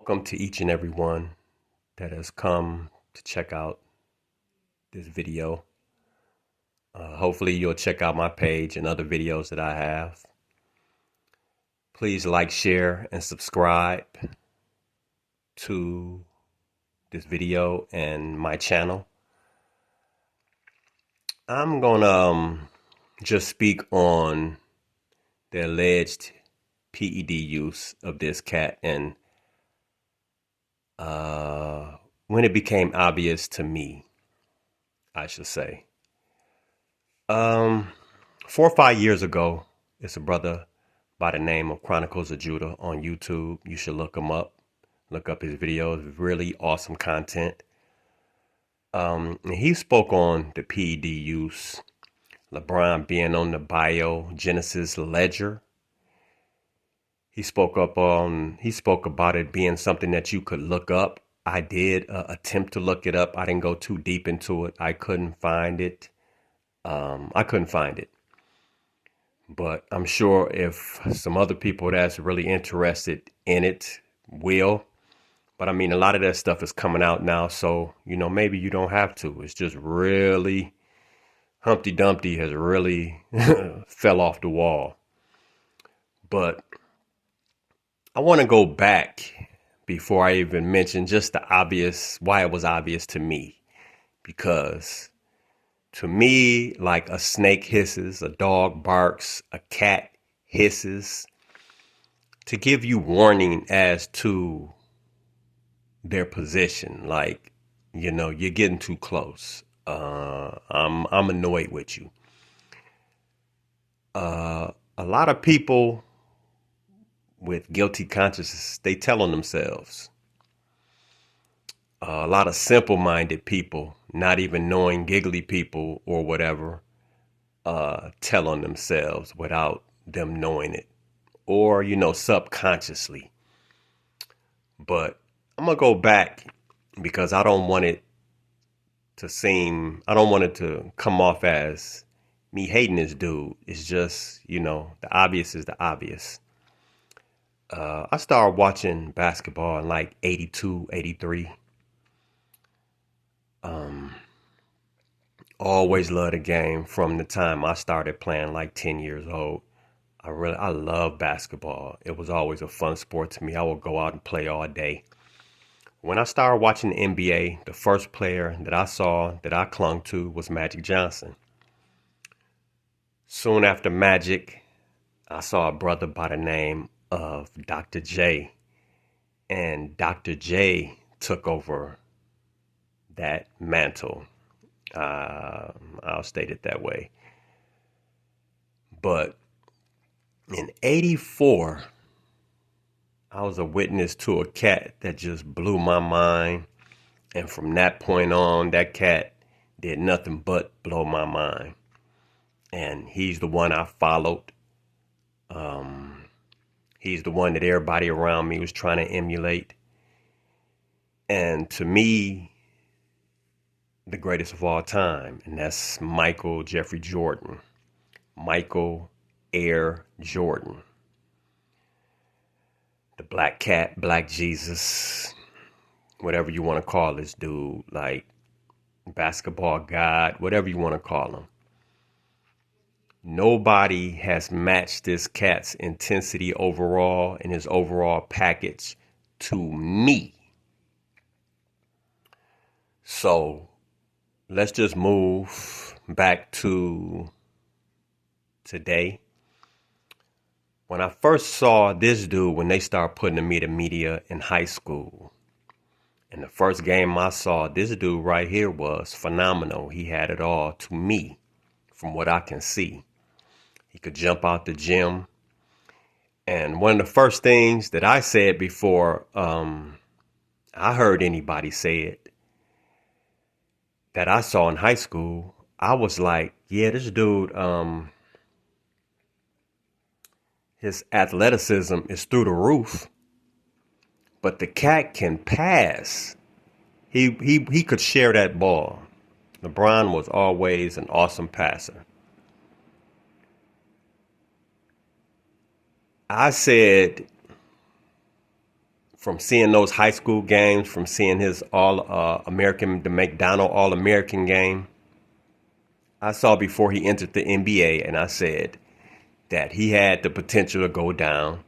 Welcome to each and every one that has come to check out this video. Hopefully you'll check out my page and other videos that I have. Please like, share, and subscribe to this video and my channel. I'm gonna just speak on the alleged PED use of this cat and when it became obvious to me, I should say. 4 or 5 years ago, it's a brother by the name of Chronicles of Judah on YouTube. You should look him up. Look up his videos. Really awesome content. He spoke on the PED use, LeBron being on the biogenesis ledger. He spoke about it being something that you could look up. I did attempt to look it up. I didn't go too deep into it. I couldn't find it. But I'm sure if some other people that's really interested in it will. But I mean, a lot of that stuff is coming out now. So, maybe you don't have to. It's just really, Humpty Dumpty has really fell off the wall. But I want to go back before I even mention just the obvious, why it was obvious to me. Because to me, like a snake hisses, a dog barks, a cat hisses, to give you warning as to their position. Like, you're getting too close. I'm annoyed with you. A lot of people with guilty consciences, they tell on themselves. A lot of simple-minded people, not even knowing giggly people or whatever, tell on themselves without them knowing it, or subconsciously. But I'm gonna go back because I don't want it to come off as me hating this dude. It's just, the obvious is the obvious. I started watching basketball in like 82, 83. Always loved the game from the time I started playing, like 10 years old. I love basketball. It was always a fun sport to me. I would go out and play all day. When I started watching the NBA, the first player that I saw that I clung to was Magic Johnson. Soon after Magic, I saw a brother by the name of Dr. J. And Dr. J took over that mantle. I'll state it that way. But in 84, I was a witness to a cat that just blew my mind. And from that point on, that cat did nothing but blow my mind. And he's the one I followed. He's the one that everybody around me was trying to emulate. And to me, the greatest of all time, and that's Michael Jeffrey Jordan. Michael Air Jordan. The Black Cat, Black Jesus, whatever you want to call this dude, like basketball god, whatever you want to call him. Nobody has matched this cat's intensity overall and his overall package to me. So let's just move back to today. When I first saw this dude, when they started putting him in the media in high school, and the first game I saw, this dude right here was phenomenal. He had it all to me, from what I can see. He could jump out the gym. And one of the first things that I said before I heard anybody say it, that I saw in high school, I was like, yeah, this dude, his athleticism is through the roof, but the cat can pass. He could share that ball. LeBron was always an awesome passer. I said from seeing those high school games, from seeing his All American, the McDonald All American game, I saw before he entered the NBA, and I said that he had the potential to go down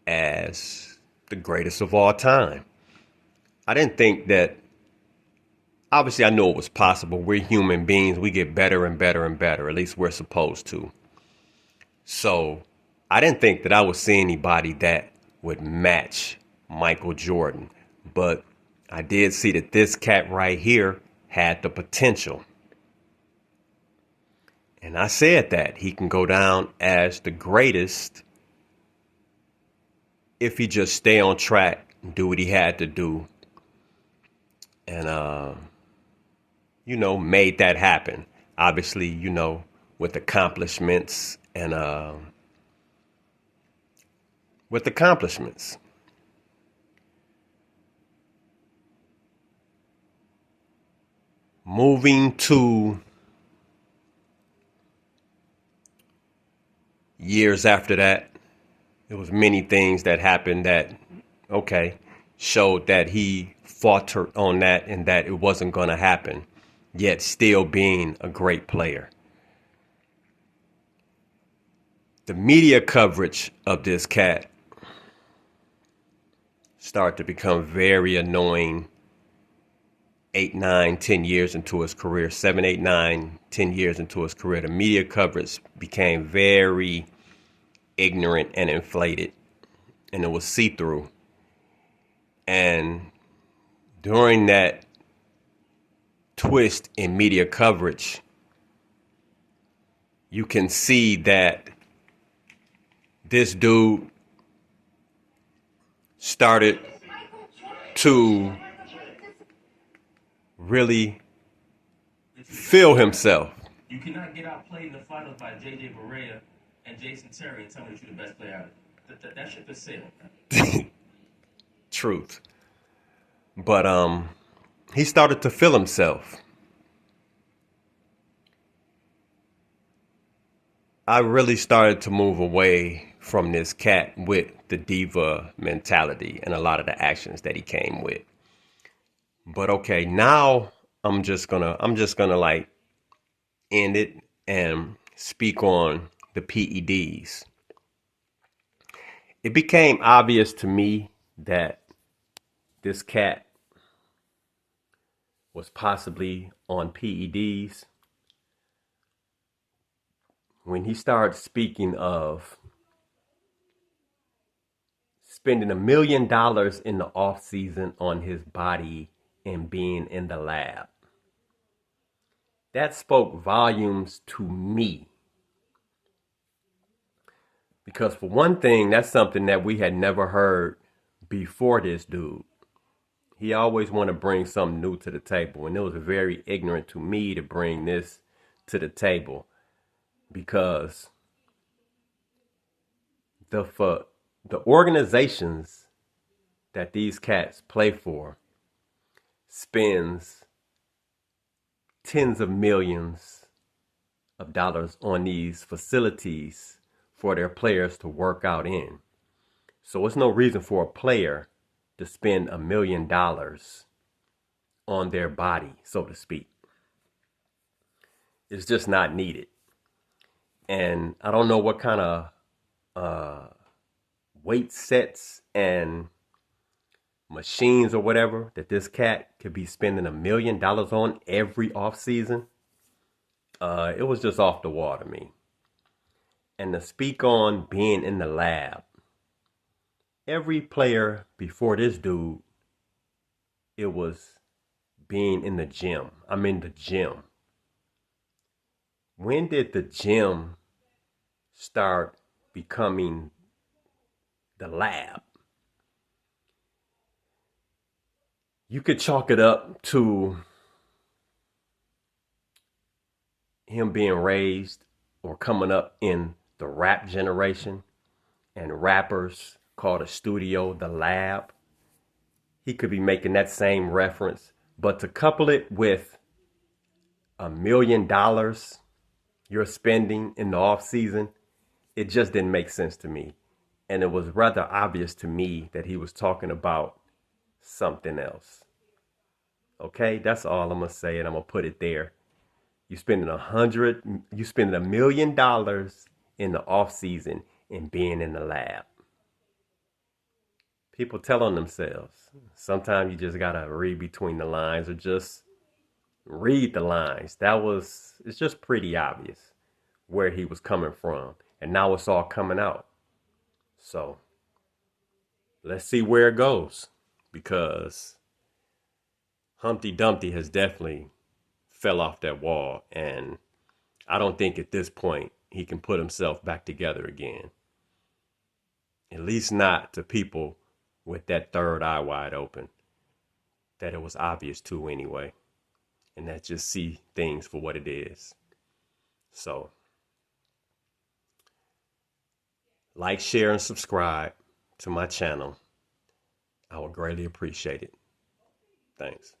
as the greatest of all time. I didn't think that, obviously, I knew it was possible. We're human beings, we get better and better and better, at least we're supposed to. So I didn't think that I would see anybody that would match Michael Jordan. But I did see that this cat right here had the potential. And I said that he can go down as the greatest if he just stay on track and do what he had to do. And, made that happen. Obviously, with accomplishments and with accomplishments. Moving to years after that, there was many things that happened that, okay, showed that he fought on that and that it wasn't going to happen, yet still being a great player. The media coverage of this cat started to become very annoying 8, 9, 10 years into his career, 7, 8, 9, 10 years into his career. The media coverage became very ignorant and inflated, and it was see-through. And during that twist in media coverage, you can see that this dude started to really feel himself. You cannot get outplayed in the finals by J.J. Barea and Jason Terry and tell me that you're the best player out of it. That ship is sailed. Truth. But he started to feel himself. I really started to move away from this cat with the diva mentality and a lot of the actions that he came with. But okay, now I'm just gonna like end it and speak on the PEDs. It became obvious to me that this cat was possibly on PEDs when he started speaking of spending $1 million in the off season on his body and being in the lab. That spoke volumes to me. Because for one thing, that's something that we had never heard before this dude. He always wanted to bring something new to the table. And it was very ignorant to me to bring this to the table. Because the organizations that these cats play for spends tens of millions of dollars on these facilities for their players to work out in. So it's no reason for a player to spend $1 million on their body, so to speak. It's just not needed. And I don't know what kind of weight sets and machines or whatever that this cat could be spending $1 million on every off season. It was just off the wall to me. And to speak on being in the lab, every player before this dude, it was being in the gym. I'm in the gym. When did the gym start becoming the lab? You could chalk it up to him being raised or coming up in the rap generation, and rappers called a studio the lab. He could be making that same reference, but to couple it with $1 million you're spending in the off season, it just didn't make sense to me. And it was rather obvious to me that he was talking about something else. Okay, that's all I'm gonna say, and I'm gonna put it there. You spending $1 million in the off season and being in the lab. People tell on themselves. Sometimes you just gotta read between the lines or just read the lines. It's just pretty obvious where he was coming from. And now it's all coming out. So let's see where it goes. Because Humpty Dumpty has definitely fell off that wall. And I don't think at this point he can put himself back together again. At least not to people with that third eye wide open. That it was obvious to anyway. And that just see things for what it is. So like, share, and subscribe to my channel. I would greatly appreciate it. Thanks.